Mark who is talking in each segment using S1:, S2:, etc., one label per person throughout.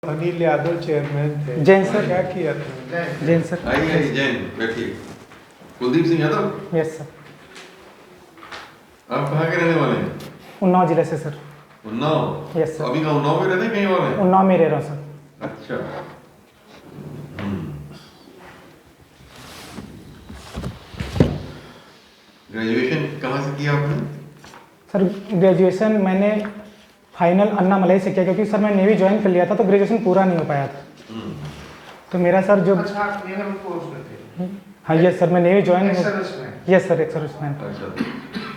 S1: Anil Yadav chairman थे।
S2: Jain sir.
S1: क्या किया था?
S2: जैन सर।
S3: आइए जैन बैठिए। कुलदीप सिंह यादव।
S2: Yes sir.
S3: आप कहाँ के रहने वाले हैं?
S2: उन्नाव जिले से सर।
S3: उन्नाव।
S2: Yes sir.
S3: अभी कहाँ उन्नाव में रहते हैं, कहीं और हैं?
S2: उन्नाव में रह रहा हूँ सर।
S3: अच्छा। ग्रेजुएशन कहाँ से किया आपने?
S2: सर ग्रेजुएशन मैंने फाइनल अन्ना मलई से किया, क्योंकि सर मैं नेवी ज्वाइन कर लिया था तो ग्रेजुएशन पूरा नहीं हो पाया था। तो मेरा सर जो
S1: अच्छा, आप नेवल फोर्स में थे?
S2: हाँ यस सर, मैं नेवी ज्वाइन
S1: एक्स-सर्विस में?
S2: यस सर, एक सर्विसमैन।
S3: अच्छा।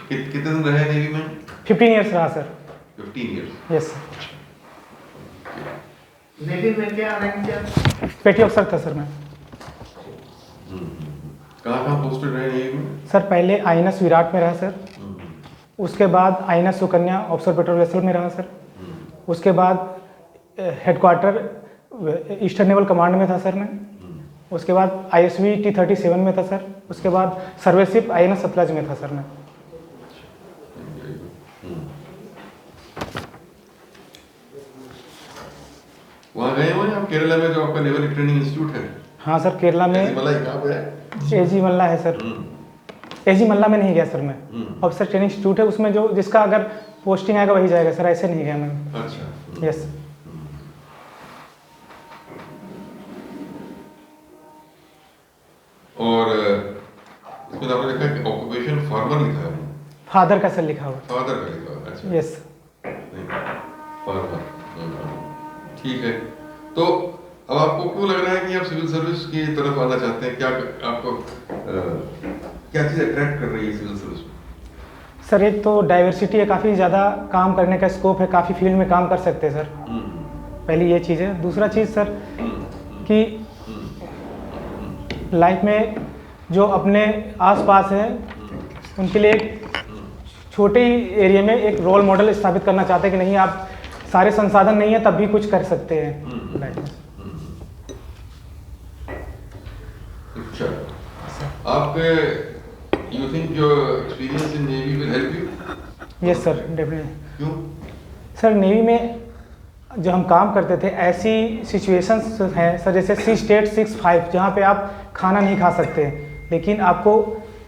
S3: कितने दिन रहे नेवी में?
S2: 15 ईयर्स रहा sir.
S3: 15 years.
S2: Yes sir.
S1: Navy में क्या रैंक किया?
S2: पेटी ऑफिसर था सर मैं।
S3: कहाँ पोस्टेड रहे नेवी में?
S2: सर पहले आईएनएस विराट में रहा सर, उसके बाद INS Sukanya officer patrol vessel में रहा सर, उसके बाद हेडक्वार्टर ईस्टर्न नेवल कमांड में था सर मैं, उसके बाद आईएसवी T-37 में था सर, उसके बाद सर्वेशिप आईएनएस सतलज में था सर मैं।
S3: वहाँ गए हुए हैं आप केरला में, जो आपका नेवल ट्रेनिंग इंस्टीट्यूट है?
S2: हाँ सर, केरला में
S3: कहाँ पे है?
S2: एजी मल्ला है सर। एजी मल्ला में नहीं गया सर मैं, ऑफिसर ट्रेनिंग इंस्टीट्यूट है उसमें, जो जिसका अगर पोस्टिंग आएगा वही जाएगा सर, ऐसे नहीं गया मैं।
S3: अच्छा।
S2: यस।
S3: और इसमें आपने लिखा है कि ऑक्यूपेशन फार्मर लिखा है?
S2: फादर का सर लिखा हुआ।
S3: फादर का लिखा हुआ, अच्छा।
S2: यस।
S3: फार्मर, ठीक है। तो अब आपको क्यों लग रहा है कि आप सिविल सर्विस की तरफ आना चाहते हैं? क्या आपको क्या चीज़ अट्रैक्ट कर रही है सिविल सर्विस में?
S2: सर एक तो डाइवर्सिटी है, काफ़ी ज़्यादा काम करने का स्कोप है, काफ़ी फील्ड में काम कर सकते हैं सर, पहली ये चीज़ है। दूसरा चीज़ सर कि लाइफ में जो अपने आसपास हैं उनके लिए एक छोटे ही एरिया में एक रोल मॉडल स्थापित करना चाहते हैं कि नहीं, आप सारे संसाधन नहीं है तब भी कुछ कर सकते हैं लाइफ में।
S3: अच्छा, आपके you think your experience in navy will help you?
S2: Yes sir, definitely.
S3: क्यों?
S2: सर नेवी में जो हम काम करते थे, ऐसी सिचुएशंस हैं सर, जैसे सी स्टेट 65 जहाँ पे आप खाना नहीं खा सकते, लेकिन आपको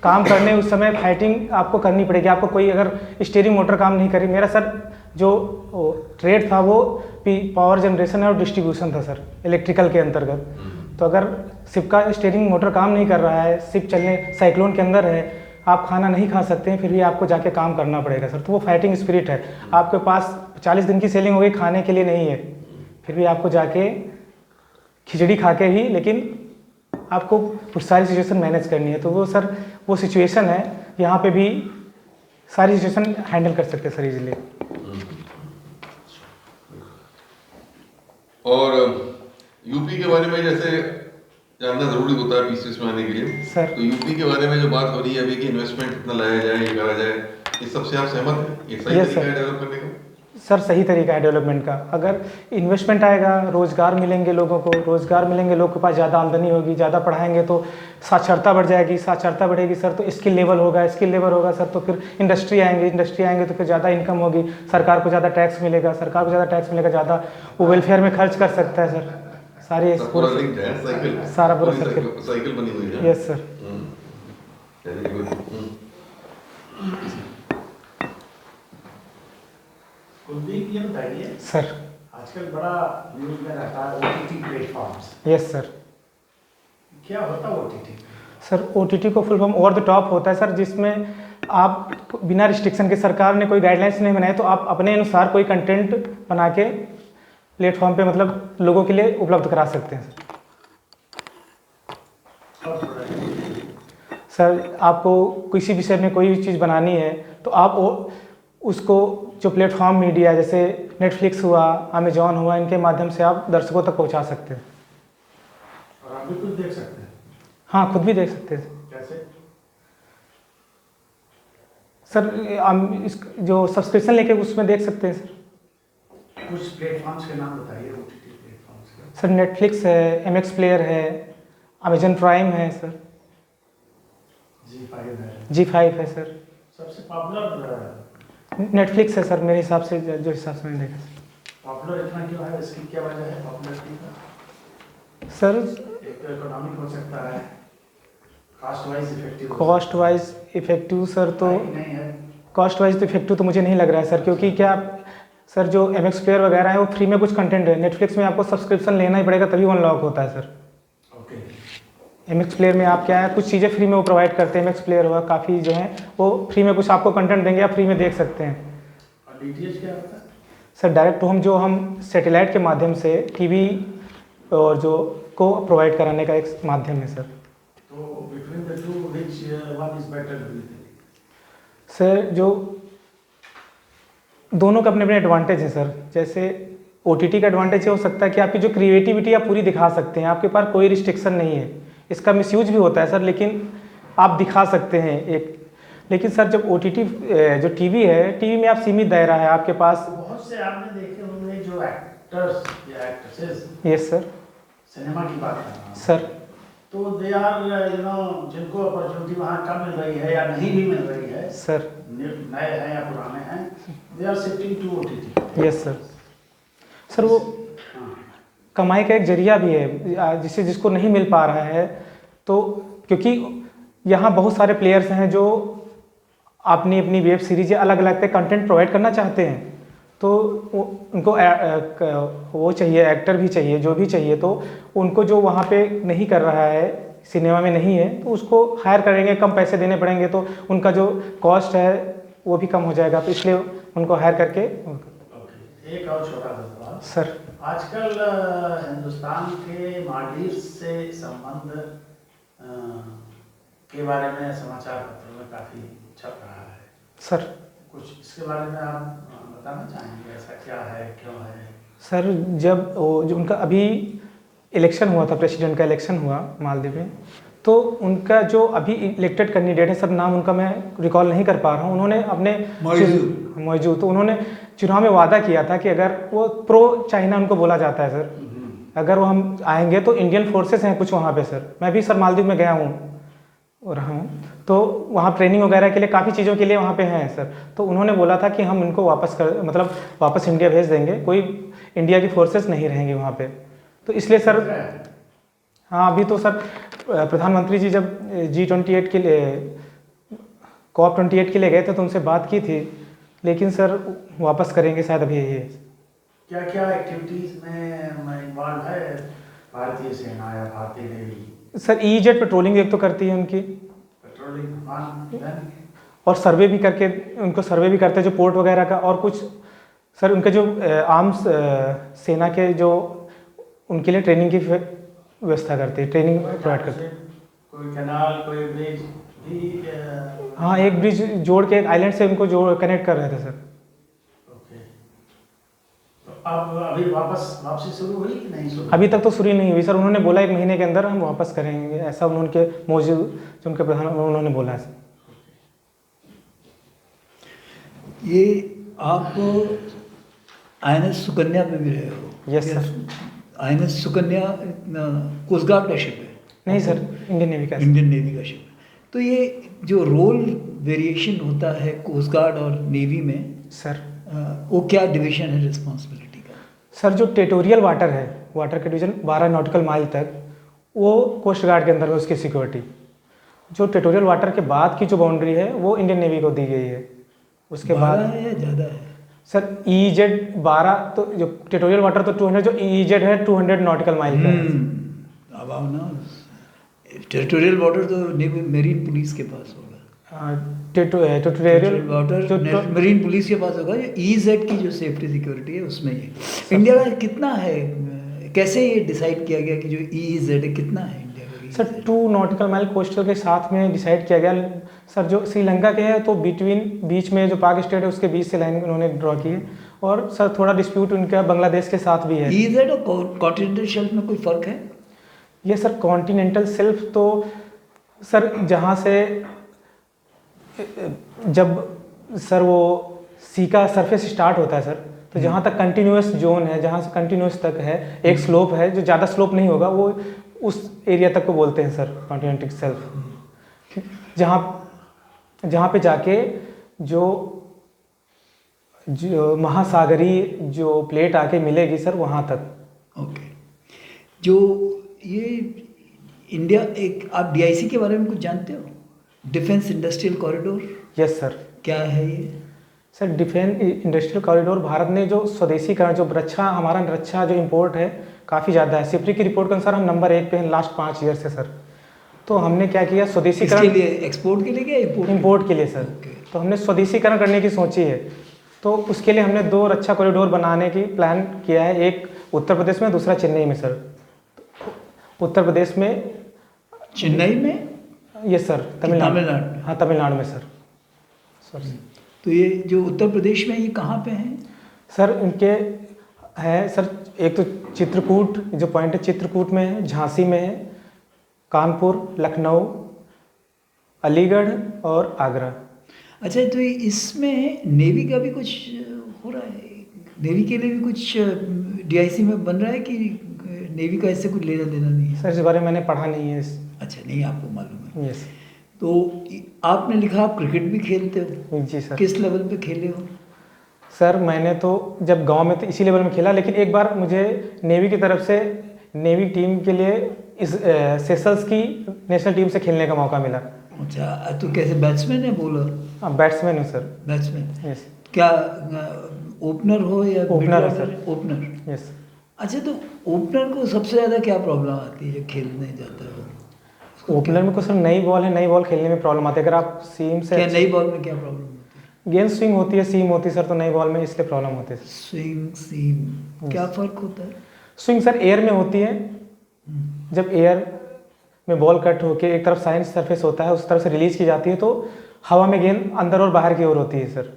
S2: काम करने उस समय फाइटिंग आपको करनी पड़ेगी। आपको कोई अगर स्टीयरिंग मोटर काम नहीं करी, मेरा सर जो ट्रेड था वो पावर जनरेशन और डिस्ट्रीब्यूशन था सर, इलेक्ट्रिकल के अंतर्गत। तो अगर शिप का स्टीयरिंग मोटर काम नहीं कर रहा है, शिप चलने साइक्लोन के अंदर है, आप खाना नहीं खा सकते हैं, फिर भी आपको जाके काम करना पड़ेगा सर। तो वो फाइटिंग स्पिरिट है। आपके पास 40 दिन की सेलिंग हो गई, खाने के लिए नहीं है, फिर भी आपको जाके खिचड़ी खा के ही, लेकिन आपको कुछ सारी सिचुएशन मैनेज करनी है। तो वो सर वो सिचुएशन है, यहाँ पे भी सारी सिचुएशन हैंडल कर सकते हैं सर इजीली।
S3: और यूपी के बारे में जैसे जानना जरूरी होता है पीसीएस में आने के लिए
S2: सर।
S3: तो यूपी के बारे में जो बात हो रही है अभी कि इन्वेस्टमेंट कितना लाया जाए, ये करा जाए, इस सबसे आप सहमत हैं? ये सही
S2: Yes,
S3: तरीका
S2: sir.
S3: है डेवलप करने का?
S2: सर सही तरीका है डेवलपमेंट का। अगर इन्वेस्टमेंट आएगा, रोज़गार मिलेंगे लोगों को, रोज़गार मिलेंगे, लोग के पास ज़्यादा आमदनी होगी, ज़्यादा पढ़ाएंगे तो साक्षरता बढ़ जाएगी, साक्षरता बढ़ेगी सर तो स्किल लेवल होगा, स्किल लेवल होगा सर तो फिर इंडस्ट्री आएंगे तो फिर ज़्यादा इनकम होगी, सरकार को ज़्यादा टैक्स मिलेगा, सरकार को ज़्यादा टैक्स मिलेगा, ज़्यादा वो वेलफेयर में खर्च कर सकता है सर। सारी
S3: पूरा लिंक्ड है साइकिल,
S2: सारा पूरा
S3: साइकिल बनी हुई है।
S2: Yes sir.
S3: Very good.
S1: Kuldeep, ये बताइए
S2: सर।
S1: आजकल बड़ा न्यूज़ में रहता है ओटीटी प्लेटफॉर्म्स,
S2: यस सर।
S1: क्या होता है ओटीटी?
S2: सर ओटीटी को full form over the top होता है सर, जिसमें आप बिना रिस्ट्रिक्शन के, सरकार ने कोई गाइडलाइंस नहीं बनाए तो आप अपने अनुसार कोई कंटेंट बना के प्लेटफॉर्म पे मतलब लोगों के लिए उपलब्ध करा सकते हैं सर। आपको किसी विषय में कोई चीज़ बनानी है तो आप उसको जो प्लेटफॉर्म मीडिया जैसे नेटफ्लिक्स हुआ, अमेजॉन हुआ, इनके माध्यम से आप दर्शकों तक पहुंचा सकते हैं।
S1: और आप भी खुद देख सकते हैं?
S2: हाँ, खुद भी देख सकते हैं।
S1: कैसे?
S2: सर जो सब्सक्रिप्शन लेके उसमें देख सकते हैं सर।
S1: कुछ प्लेटफॉर्म्स के नाम बताइए ओटीटी प्लेटफॉर्म्स के।
S2: सर नेटफ्लिक्स है, एमएक्स प्लेयर है, अमेजन प्राइम है सर,
S1: जी5 है।
S2: जी5 है सर।
S1: सबसे पॉपुलर
S2: नेटफ्लिक्स है सर मेरे हिसाब से, जो हिसाब से मैंने देखा।
S1: पॉपुलर इतना क्यों है, इसकी क्या वजह है पॉपुलरिटी का?
S2: सर
S1: एक तो इकोनॉमिक हो सकता है, cost wise effective
S2: cost wise effective sir तो
S1: नहीं है।
S2: कॉस्ट वाइज तो इफेक्टिव तो मुझे नहीं लग रहा है सर, क्योंकि क्या सर जो MX प्लेयर वगैरह है वो फ्री में कुछ कंटेंट है, नेटफ्लिक्स में आपको सब्सक्रिप्शन लेना ही पड़ेगा तभी वो अनलॉक होता है सर।
S1: ओके।
S2: MX प्लेयर में आप क्या है कुछ चीज़ें फ्री में वो प्रोवाइड करते हैं, MX प्लेयर हुआ काफ़ी जो है वो फ्री में कुछ आपको कंटेंट देंगे, आप फ्री में देख सकते हैं।
S1: और DTH क्या होता है?
S2: सर डायरेक्ट टू होम जो हम सैटेलाइट के माध्यम से टीवी और जो को प्रोवाइड कराने का एक माध्यम है सर।
S1: तो between the two which one is better do you think?
S2: Sir जो दोनों का अपने अपने एडवांटेज हैं सर। जैसे OTT का एडवांटेज ये हो सकता है कि आपकी जो क्रिएटिविटी आप पूरी दिखा सकते हैं, आपके पास कोई रिस्ट्रिक्शन नहीं है। इसका मिसयूज भी होता है सर, लेकिन आप दिखा सकते हैं एक। लेकिन सर जब OTT जो टीवी है, टीवी में आप सीमित दायरा है आपके पास।
S1: बहुत से आपने देखे होंगे जो एक्टर्स या एक्ट्रेसेस,
S2: यस सर।
S1: सिनेमा की बात कर रहा हूं,
S2: सर
S1: तो दे आर जिनको अपॉर्चुनिटी वहाँ कम मिल रही है या नहीं भी मिल रही है,
S2: सर
S1: नए हैं या पुराने हैं, they are shifting to OTT।
S2: Yes sir. Sir वो कमाई का एक जरिया भी है जिसे जिसको नहीं मिल पा रहा है, तो क्योंकि यहाँ बहुत सारे प्लेयर्स हैं जो अपनी अपनी वेब सीरीज या अलग अलग पे कंटेंट प्रोवाइड करना चाहते हैं, तो उनको वो चाहिए, एक्टर भी चाहिए, जो भी चाहिए, तो उनको जो वहाँ पे नहीं कर रहा है, सिनेमा में नहीं है, तो उसको हायर करेंगे, कम पैसे देने पड़ेंगे, तो उनका जो कॉस्ट है वो भी कम हो जाएगा, तो इसलिए उनको हायर करके।
S1: ओके, एक और छोटा सा सवाल
S2: सर।
S1: आजकल हिंदुस्तान के मालदीव से संबंध के बारे में समाचार पत्रों में काफ़ी छप रहा है
S2: सर।
S1: कुछ इसके बारे में आप बताना चाहेंगे, ऐसा क्या है, क्यों है?
S2: सर जब वो जो उनका अभी इलेक्शन हुआ था, प्रेसिडेंट का इलेक्शन हुआ मालदीव में, तो उनका जो अभी इलेक्टेड कैंडिडेट है सर, नाम उनका मैं रिकॉल नहीं कर पा रहा हूँ, उन्होंने अपने मौजूद तो उन्होंने चुनाव में वादा किया था कि अगर वो प्रो चाइना उनको बोला जाता है सर, अगर वो हम आएंगे तो इंडियन फोर्सेस हैं कुछ वहाँ पे सर। मैं भी सर मालदीव में गया हूँ और रहा हूँ, तो वहाँ ट्रेनिंग वगैरह के लिए काफ़ी चीज़ों के लिए वहाँ पे हैं सर। तो उन्होंने बोला था कि हम इनको वापस इंडिया भेज देंगे, कोई इंडिया की फोर्सेस नहीं रहेंगी वहाँ पे। तो इसलिए सर हाँ, अभी तो सर प्रधानमंत्री जी जब G28 के लिए COP28 के लिए गए थे तो उनसे बात की थी, लेकिन सर वापस करेंगे शायद अभी। ये
S1: क्या क्या एक्टिविटीज़ में इन्वॉल्व है भारतीय सेना या भारतीय नेवी?
S2: सर EEZ पेट्रोलिंग एक तो करती है उनकी,
S1: पेट्रोलिंग
S2: और सर्वे भी करके उनको सर्वे भी करते हैं जो पोर्ट वगैरह का, और कुछ सर उनके जो आर्म्स सेना के जो उनके लिए ट्रेनिंग की व्यवस्था करते हैं, ट्रेनिंग प्रोवाइड करते हैं।
S1: कोई कैनाल, कोई ब्रिज भी?
S2: हाँ, एक ब्रिज जोड़ के एक आइलैंड से उनको जोड़ कनेक्ट कर रहे थे सर।
S1: ओके, तो अब अभी वापसी शुरू हुई कि नहीं शुरू?
S2: अभी तक तो शुरू नहीं हुई सर, उन्होंने बोला 1 महीने के अंदर हम वापस करेंगे, ऐसा उनके मौजूद जो उनके प्रधान उन्होंने बोला है सर।
S4: ये आप INS सुकन्या पे भी रहे हो?
S2: Yes sir.
S4: INS Sukanya coast guard का शिप है?
S2: नहीं सर, इंडियन नेवी का।
S4: इंडियन नेवी का शिप है। तो ये जो रोल वेरिएशन होता है कोस्ट गार्ड और नेवी में
S2: सर,
S4: वो क्या डिवीजन है रिस्पॉन्सिबिलिटी का?
S2: सर जो टेरिटोरियल वाटर है, वाटर का डिवीजन 12 नॉटिकल माइल तक, वो कोस्ट गार्ड के अंदर में उसकी सिक्योरिटी। जो टेरिटोरियल वाटर के बाद की जो बाउंड्री है वो इंडियन नेवी को दी गई है। उसके बाद
S4: है या ज़्यादा है
S2: सर EEZ 12, तो जो टेरिटोरियल वाटर तो 200, जो EEZ है 200 नॉटिकल माइल का है।
S4: अब आओ ना, टेरिटोरियल वाटर तो नेवी मेरीन पुलिस के पास होगा।
S2: टेरिटोरियल
S4: वाटर
S2: जो
S4: मरीन पुलिस के पास होगा। जो EEZ की जो सेफ्टी सिक्योरिटी है उसमें ये इंडिया का कितना है? कैसे ये डिसाइड किया गया कि जो EEZ है कितना है इंडिया का?
S2: सर 2 नॉटिकल माइल कोस्टल के साथ में डिसाइड किया गया सर। जो श्रीलंका के हैं तो बीच में जो पाक स्टेट है उसके बीच से लाइन उन्होंने ड्रॉ की है, और सर थोड़ा डिस्प्यूट उनका बांग्लादेश के साथ भी है।
S4: EEZ और कॉन्टिनेंटल शेल्फ में कोई फ़र्क है?
S2: ये सर कॉन्टिनेंटल शेल्फ तो सर जहाँ से जब सर वो सी का सरफेस स्टार्ट होता है सर, तो जहाँ तक कंटिन्यूस जोन है, जहाँ से कंटिन्यूस तक है, एक स्लोप है जो ज़्यादा स्लोप नहीं होगा, वो उस एरिया तक को बोलते हैं सर कॉन्टिनेंटल शेल्फ। जहाँ पे जाके जो जो महासागरीय जो प्लेट आके मिलेगी सर वहाँ तक।
S4: ओके। जो ये इंडिया, एक आप डीआईसी के बारे में कुछ जानते हो? Defence industrial corridor,
S2: yes sir.
S4: क्या है ये?
S2: Sir defence industrial corridor Bharat ने जो स्वदेशीकरण, जो रक्षा, हमारा रक्षा जो इंपोर्ट है काफ़ी ज़्यादा है। सिप्री की रिपोर्ट के अनुसार हम नंबर 1 पे हैं लास्ट 5 ईयर से सर। तो हमने क्या किया,
S4: इसके
S2: स्वदेशीकरण
S4: लिए एक्सपोर्ट के लिए क्या इंपोर्ट?
S2: इंपोर्ट के लिए सर।
S4: ओके।
S2: तो हमने स्वदेशीकरण करने की सोची है, तो उसके लिए हमने 2 रक्षा कॉरिडोर बनाने की प्लान किया है, एक उत्तर प्रदेश में, दूसरा चेन्नई में सर। उत्तर प्रदेश में,
S4: चेन्नई में?
S2: Yes sir, Tamil Nadu.
S4: तमिलनाडु।
S2: हाँ तमिलनाडु में सर। सर
S4: तो ये जो उत्तर प्रदेश में, ये कहाँ पे हैं?
S2: सर इनके है सर, एक तो चित्रकूट जो पॉइंट है, चित्रकूट में है, झांसी में है, कानपुर, लखनऊ, अलीगढ़ और आगरा।
S4: अच्छा, तो इसमें नेवी का भी कुछ हो रहा है? नेवी के लिए भी कुछ डीआईसी में बन रहा है कि नेवी का इससे कुछ लेना देना नहीं है?
S2: सर इस बारे में मैंने पढ़ा नहीं है।
S4: अच्छा, नहीं आपको मालूम है।
S2: यस।
S4: तो आपने लिखा आप क्रिकेट भी खेलते हो,
S2: जी सर।
S4: किस लेवल पे खेले हो?
S2: सर मैंने तो जब गांव में तो इसी लेवल में खेला, लेकिन एक बार मुझे नेवी की तरफ से, नेवी टीम के लिए इस सेशल्स की नेशनल टीम से खेलने का मौका मिला।
S4: अच्छा, तो कैसे, बैट्समैन है बॉलर?
S2: हाँ बैट्समैन हूँ सर।
S4: बैट्समैन।
S2: यस।
S4: क्या ओपनर हो या
S2: ओपनर है सर।
S4: ओपनर।
S2: यस।
S4: अच्छा, तो ओपनर को सबसे ज़्यादा क्या प्रॉब्लम आती है जब खेलने जाता है वो?
S2: ओपनर में कुछ सर नई बॉल है, नई बॉल खेलने में प्रॉब्लम आती है। अगर आप सीम से,
S4: क्या नई बॉल में क्या प्रॉब्लम होती है?
S2: गेंद स्विंग होती है, सीम होती है सर, तो नई बॉल में इसलिए प्रॉब्लम होती है।
S4: स्विंग, सीम, क्या फ़र्क होता है?
S2: स्विंग सर एयर में होती है, जब एयर में बॉल कट होके एक तरफ साइन सरफेस होता है, उस तरफ से रिलीज की जाती है, तो हवा में गेंद अंदर और बाहर की ओर होती है सर।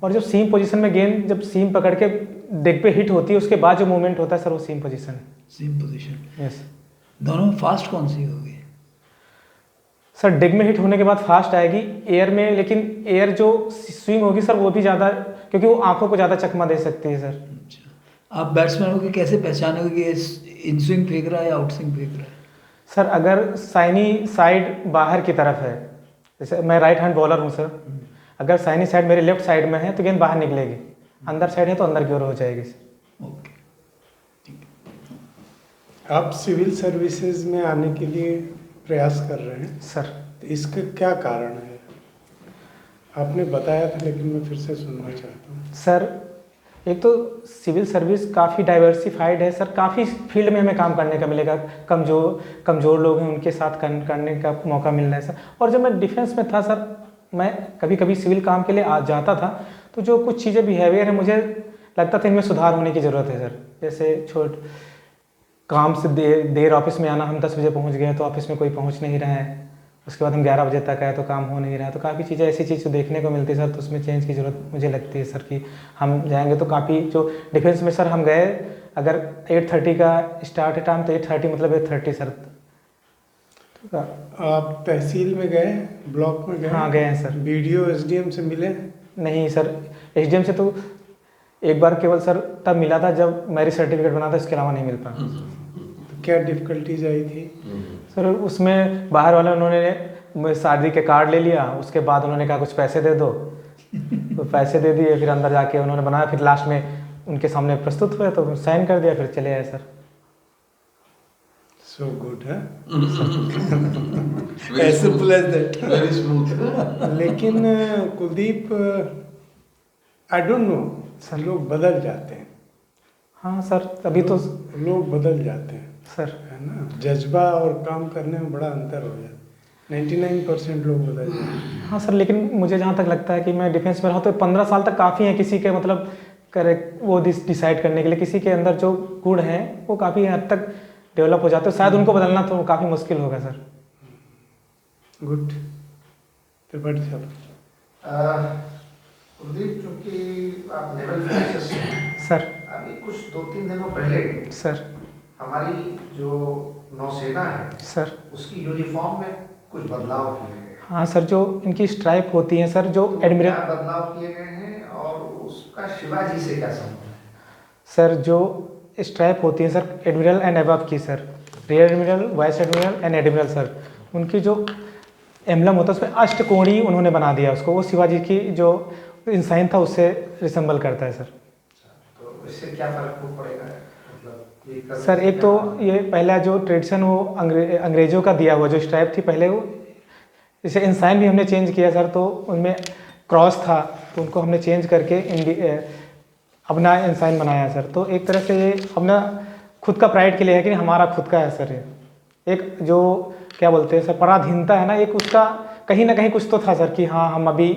S2: और जब सीम पोजीशन में गेंद, जब सीम पकड़ के डिग पे हिट होती है, उसके बाद जो मूवमेंट होता है सर, वो सीम पोजीशन है।
S4: सीम पोजीशन।
S2: यस।
S4: दोनों में फास्ट कौन सी होगी?
S2: सर डिग में हिट होने के बाद फास्ट आएगी, एयर में, लेकिन एयर जो स्विंग होगी सर वो भी ज़्यादा, क्योंकि वो आंखों को ज़्यादा चकमा दे सकती है सर।
S4: अच्छा, आप बैट्समैन हो के कैसे पहचानोगे कि ये इन स्विंग फेंक रहा है या आउट स्विंग फेंक रहा है?
S2: सर अगर साइनी साइड बाहर की तरफ है, जैसे मैं राइट हैंड बॉलर हूँ सर, अगर साइनी साइड मेरे लेफ्ट साइड में है तो गेंद बाहर निकलेगी, अंदर साइड है तो अंदर की ओर हो जाएगी।
S4: ओके।
S5: आप सिविल सर्विसेज में आने के लिए प्रयास कर रहे हैं
S2: सर।
S5: तो इसका क्या कारण है? आपने बताया था लेकिन मैं फिर से सुनना चाहता हूँ।
S2: सर एक तो सिविल सर्विस काफ़ी डाइवर्सिफाइड है सर, काफ़ी फील्ड में हमें काम करने का मिलेगा, कमज़ोर लोग हैं उनके साथ करने का मौका मिल रहा है सर। और जब मैं डिफेंस में था सर, मैं कभी कभी सिविल काम के लिए आ जाता था, तो जो कुछ चीज़ें बिहेवियर है मुझे लगता था इनमें सुधार होने की ज़रूरत है सर। जैसे काम से देर ऑफिस में आना, हम 10 बजे पहुंच गए तो ऑफिस में कोई पहुंच नहीं रहा है, उसके बाद हम 11 बजे तक आए तो काम हो नहीं रहा है, तो काफ़ी चीज़ें ऐसी चीज़ जो देखने को मिलती है सर, तो उसमें चेंज की ज़रूरत मुझे लगती है सर कि हम जाएंगे तो काफ़ी, जो डिफेंस में सर हम गए, अगर 8:30 का स्टार्ट है टाइम तो 8:30 मतलब 8:30 सर। तो
S5: आप तहसील में गए, ब्लॉक में गए?
S2: हाँ गए हैं सर।
S5: बीडीओ एसडीएम से मिले?
S2: नहीं सर, एसडीएम से तो एक बार केवल सर तब मिला था जब मैरिज सर्टिफिकेट बना था, इसके अलावा नहीं मिल पाया।
S5: तो क्या डिफ़िकल्टीज आई थी?
S2: सर उसमें बाहर वाले उन्होंने शादी के कार्ड ले लिया, उसके बाद उन्होंने कहा कुछ पैसे दे दो, तो पैसे दे दिए, फिर अंदर जाके उन्होंने बनाया, फिर लास्ट में उनके सामने प्रस्तुत हुए तो साइन कर दिया, फिर चले आए सर।
S5: सो गुड है।
S4: As simple as that.
S3: Very smooth.
S5: लेकिन कुलदीप, आई डोंट नो, लोग बदल जाते हैं।
S2: हाँ सर, अभी तो
S5: लोग बदल जाते हैं,
S2: सर
S5: है ना। जज्बा और काम करने में बड़ा अंतर हो जाता है। 99% लोग बदल जाते हैं।
S2: हाँ सर, लेकिन मुझे जहाँ तक लगता है कि मैं डिफेंस में रहा तो 15 साल तक काफ़ी है किसी के, मतलब करेक्ट वो डिसाइड करने के लिए, किसी के अंदर जो गुण है वो काफ़ी हद तक डेवलप हो जाते हैं, शायद उनको बदलना तो काफ़ी मुश्किल होगा सर।
S5: गुड। त्रिपाठी साहब।
S1: कुलदीप, चूंकि आप नेवल फोर्सेस से हैं,
S2: सर
S1: अभी कुछ 2-3 दिनों पहले
S2: सर
S1: हमारी जो नौसेना है
S2: सर
S1: उसकी यूनिफॉर्म में कुछ बदलाव किए गए।
S2: हाँ सर, जो इनकी स्ट्राइप होती हैं सर, जो
S1: तो
S2: एडमिरल,
S1: क्या बदलाव किए गए हैं और उसका शिवाजी से क्या संबंध है?
S2: सर जो स्ट्राइप होती है सर एडमिरल एंड अबव की sir, rear admiral, vice admiral and admiral sir, उनकी जो एम्बलम होता है उसमें अष्टकोणीय उन्होंने बना दिया उसको, वो शिवाजी की जो इंसाइन था उससे रिसेंबल करता है सर।
S1: तो इससे क्या फर्क पड़ेगा, मतलब ये करने
S2: सर
S1: से
S2: एक
S1: क्या
S2: तो
S1: फर्क?
S2: ये पहला जो ट्रेडिशन वो अंग्रेजों का दिया हुआ जो स्ट्राइप थी पहले, वो जैसे इंसाइन भी हमने चेंज किया सर, तो उनमें क्रॉस था तो उनको हमने चेंज करके अपना इंसाइन बनाया सर। तो एक तरह से ये अपना खुद का प्राइड के लिए है कि हमारा खुद का है सर। ये एक जो क्या बोलते हैं सर पराधीनता है ना, एक उसका कहीं ना कहीं कुछ तो था सर कि हाँ हम अभी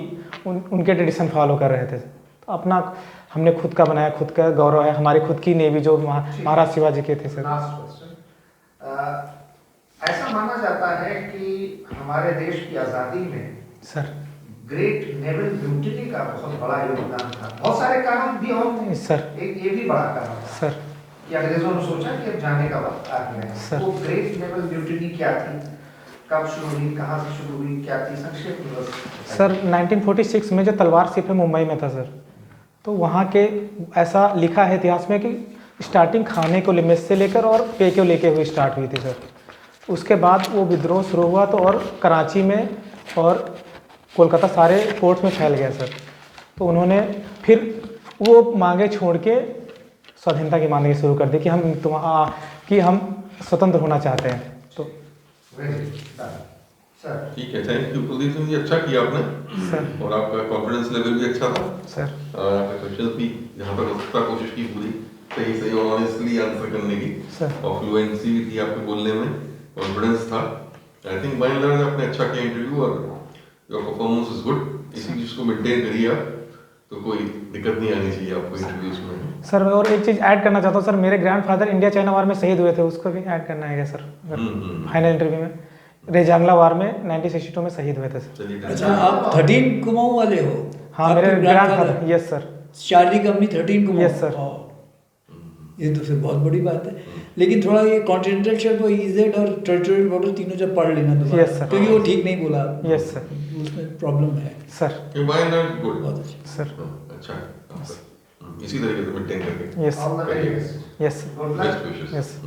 S2: उनके ट्रेडिशन फॉलो कर रहे थे। तो अपना हमने खुद का बनाया, खुद का गौरव है, हमारी खुद की नेवी जो महाराज शिवाजी के थे सर।
S1: लास्ट क्वेश्चन, ऐसा माना जाता है कि हमारे देश की आज़ादी में
S2: सर
S1: ग्रेट नेवल म्यूटिनी का बहुत बड़ा योगदान था। बहुत सारे कारण भी होंगे,
S2: सर
S1: एक ये भी बड़ा कारण था
S2: सर
S1: कि अंग्रेजों ने सोचा कि अब जाने का वक्त आ गया है।
S2: सर।
S1: वो ग्रेट नेवल म्यूटिनी क्या थी, कब शुरू हुई, कहाँ से शुरू हुई, क्या थी, संक्षेप में बस।
S2: सर 1946 में जो तलवार शिप है मुंबई में था सर, तो वहाँ के ऐसा लिखा है इतिहास में कि स्टार्टिंग खाने को मेस से लेकर और पे को लेके हुई स्टार्ट हुई थी सर। उसके बाद वो विद्रोह शुरू हुआ तो और कराची में और कोलकाता सारे पोर्ट्स में फैल गया सर। तो उन्होंने फिर वो मांगे छोड़ के स्वाधीनता की मांगे शुरू कर दी कि हम स्वतंत्र होना चाहते हैं। तो
S1: सर
S3: ठीक है, थैंक यू कुलदीप सिंह जी, अच्छा किया आपने
S2: सर
S3: और आपका कॉन्फिडेंस लेवल भी अच्छा था
S2: सर
S3: और आपके क्वेश्चन भी जहाँ तक हो सकता कोशिश की पूरी सही और ऑनेस्टली आंसर करने की
S2: सर
S3: और फ्लुएंसी भी थी आपके बोलने में, कॉन्फिडेंस था। I think by and large आपने अच्छा किया इंटरव्यू और योर परफॉर्मेंस इज गुड। इसी चीज़ को मेंटेन करिए आप, तो कोई दिक्कत नहीं आनी चाहिए आपको इंटरव्यूज में।
S2: सर मैं और एक चीज़ ऐड करना चाहता हूँ सर, मेरे ग्रैंडफादर इंडिया चाइना वार में शहीद हुए थे, उसको भी ऐड करना है क्या सर फाइनल इंटरव्यू में? रेजांगला वार में 1962 में शहीद हुए थे सर।
S3: चलिए
S4: अच्छा, आप 13 कुमाऊं वाले हो?
S2: हाँ
S4: आपके
S2: मेरे grandfather, yes sir.
S4: Charlie company 13 Kumaon?
S2: Yes, sir.
S4: हाँ। ये तो फिर बहुत बड़ी बात है। लेकिन थोड़ा ये कॉन्टिनेंटल शेल्फ और ईजेड और टेरिटोरियल बॉर्डर तीनों जब पढ़ लेना दोबारा,
S2: Yes, sir.
S4: क्योंकि वो ठीक नहीं बोला आपने।
S2: Yes, sir.
S4: उसमें प्रॉब्लम है।
S2: सर
S3: ये बाय एंड लार्ज गुड,
S4: बहुत अच्छा।
S2: सर
S3: अच्छा है। इसी तरीके से मेंटेन करके
S2: yes
S1: all the very best,
S2: yes
S1: good luck.
S3: Best wishes.
S2: Yes